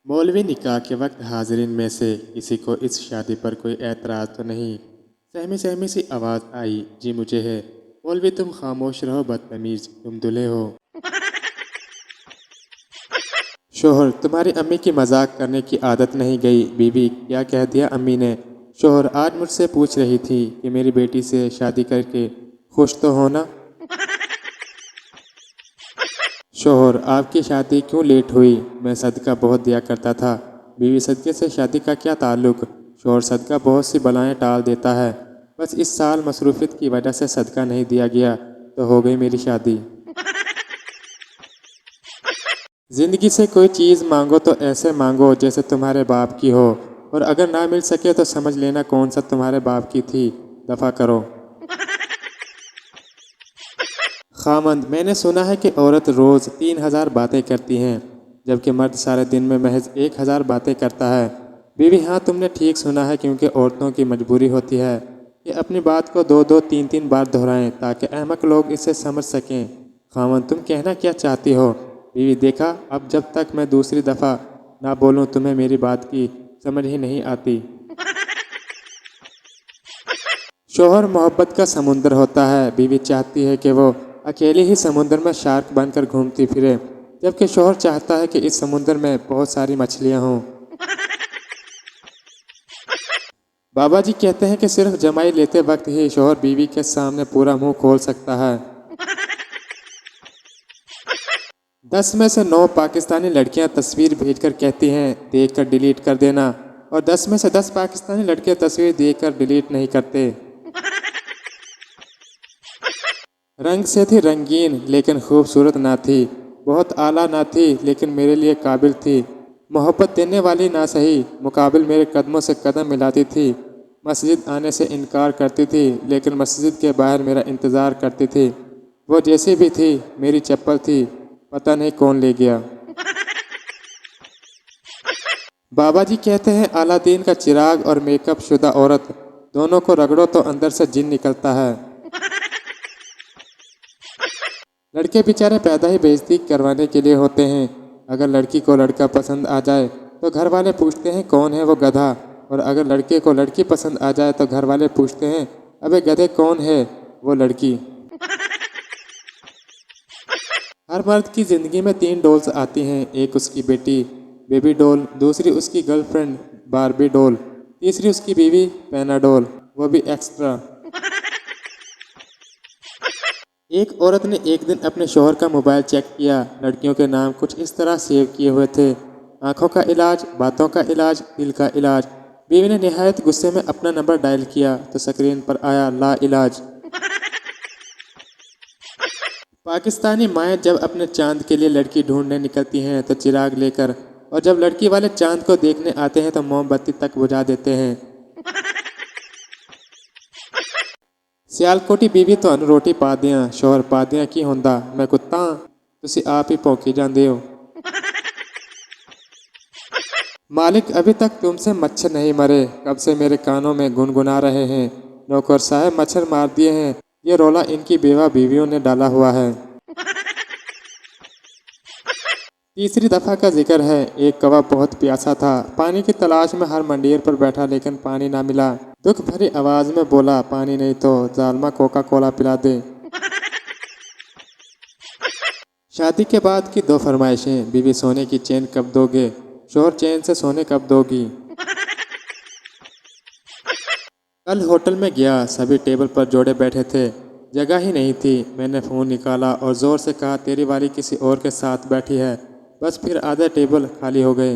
मौलवी निकाह के वक्त हाजिरीन में से किसी को इस शादी पर कोई एतराज़ तो नहीं। सहमी सहमी सी आवाज़ आई, जी मुझे है। मौलवी तुम खामोश रहो बदतमीज, तुम दूल्हे हो। शोहर तुम्हारी अम्मी की मजाक करने की आदत नहीं गई। बीवी क्या कह दिया अम्मी ने? शोहर आज मुझसे पूछ रही थी कि मेरी बेटी से शादी करके खुश तो हो ना। शोहर आपकी शादी क्यों लेट हुई? मैं सदका बहुत दिया करता था। बीवी सदके से शादी का क्या ताल्लुक? शोहर सदका बहुत सी बलाएं टाल देता है, बस इस साल मसरूफियत की वजह से सदका नहीं दिया गया तो हो गई मेरी शादी। जिंदगी से कोई चीज़ मांगो तो ऐसे मांगो जैसे तुम्हारे बाप की हो, और अगर ना मिल सके तो समझ लेना कौन सा तुम्हारे बाप की थी। दफा करो। खामंद मैंने सुना है कि औरत रोज़ 3000 बातें करती हैं, जबकि मर्द सारे दिन में महज 1000 बातें करता है। बीवी हाँ तुमने ठीक सुना है, क्योंकि औरतों की मजबूरी होती है कि अपनी बात को 2-2 3-3 बार दोहराएं ताकि अहमक लोग इसे समझ सकें। खामंद तुम कहना क्या चाहती हो? बीवी देखा, अब जब तक मैं दूसरी दफ़ा ना बोलूं तुम्हें मेरी बात की समझ ही नहीं आती। शोहर मोहब्बत का समुंदर होता है। बीवी चाहती है कि वो अकेली ही समुंदर में शार्क बनकर घूमती फिरे, जबकि शोहर चाहता है कि इस समुंदर में बहुत सारी मछलियां हों। बाबा जी कहते हैं कि सिर्फ जमाई लेते वक्त ही शोहर बीवी के सामने पूरा मुंह खोल सकता है। 10 में से 9 पाकिस्तानी लड़कियां तस्वीर भेजकर कहती हैं देखकर डिलीट कर देना, और 10 में से 10 पाकिस्तानी लड़के तस्वीर देखकर डिलीट नहीं करते। रंग से थी रंगीन लेकिन खूबसूरत ना थी, बहुत आला ना थी लेकिन मेरे लिए काबिल थी। मोहब्बत देने वाली ना सही, मुकाबिल मेरे कदमों से कदम मिलाती थी। मस्जिद आने से इनकार करती थी लेकिन मस्जिद के बाहर मेरा इंतज़ार करती थी। वो जैसी भी थी मेरी चप्पल थी, पता नहीं कौन ले गया। बाबा जी कहते हैं अलादीन का चिराग और मेकअप शुदा औरत दोनों को रगड़ो तो अंदर से जिन निकलता है। लड़के बेचारे पैदा ही बेइज्जती करवाने के लिए होते हैं। अगर लड़की को लड़का पसंद आ जाए तो घर वाले पूछते हैं कौन है वो गधा, और अगर लड़के को लड़की पसंद आ जाए तो घर वाले पूछते हैं अबे गधे कौन है वो लड़की। हर मर्द की ज़िंदगी में 3 डॉल्स आती हैं, एक उसकी बेटी बेबी डॉल, दूसरी उसकी गर्लफ्रेंड बारबी डॉल, तीसरी उसकी बीवी पैनाडोल, वो भी एक्स्ट्रा। एक औरत ने एक दिन अपने शोहर का मोबाइल चेक किया। लड़कियों के नाम कुछ इस तरह सेव किए हुए थे, आंखों का इलाज, बातों का इलाज, दिल का इलाज। बीवी ने निहायत गुस्से में अपना नंबर डायल किया तो स्क्रीन पर आया ला इलाज। पाकिस्तानी माएँ जब अपने चांद के लिए लड़की ढूंढने निकलती हैं तो चिराग लेकर, और जब लड़की वाले चांद को देखने आते हैं तो मोमबत्ती तक बुझा देते हैं। सियालकोटी बीवी ਤੁਹਾਨੂੰ रोटी पा दियां, शोहर पा दियां की ਹੁੰਦਾ, मैं कुत्ता तुसी आप ही भौंकी जाते हो। मालिक अभी तक तुमसे मच्छर नहीं मरे, कब से मेरे कानों में गुनगुना रहे हैं। नौकर साहब मच्छर मार दिए हैं, ये रोला इनकी बेवा बीवियों ने डाला हुआ है। तीसरी दफ़ा का जिक्र है। एक कौवा बहुत प्यासा था, पानी की तलाश में हर मंडीर पर बैठा लेकिन पानी ना मिला। दुख भरी आवाज़ में बोला पानी नहीं तो जालमा कोका कोला पिला दे। शादी के बाद की 2 फरमाइशें। बीवी सोने की चेन कब दोगे? शोहर चैन से सोने कब दोगी? कल होटल में गया, सभी टेबल पर जोड़े बैठे थे, जगह ही नहीं थी। मैंने फ़ोन निकाला और ज़ोर से कहा तेरी वाली किसी और के साथ बैठी है, बस फिर आधे टेबल खाली हो गए।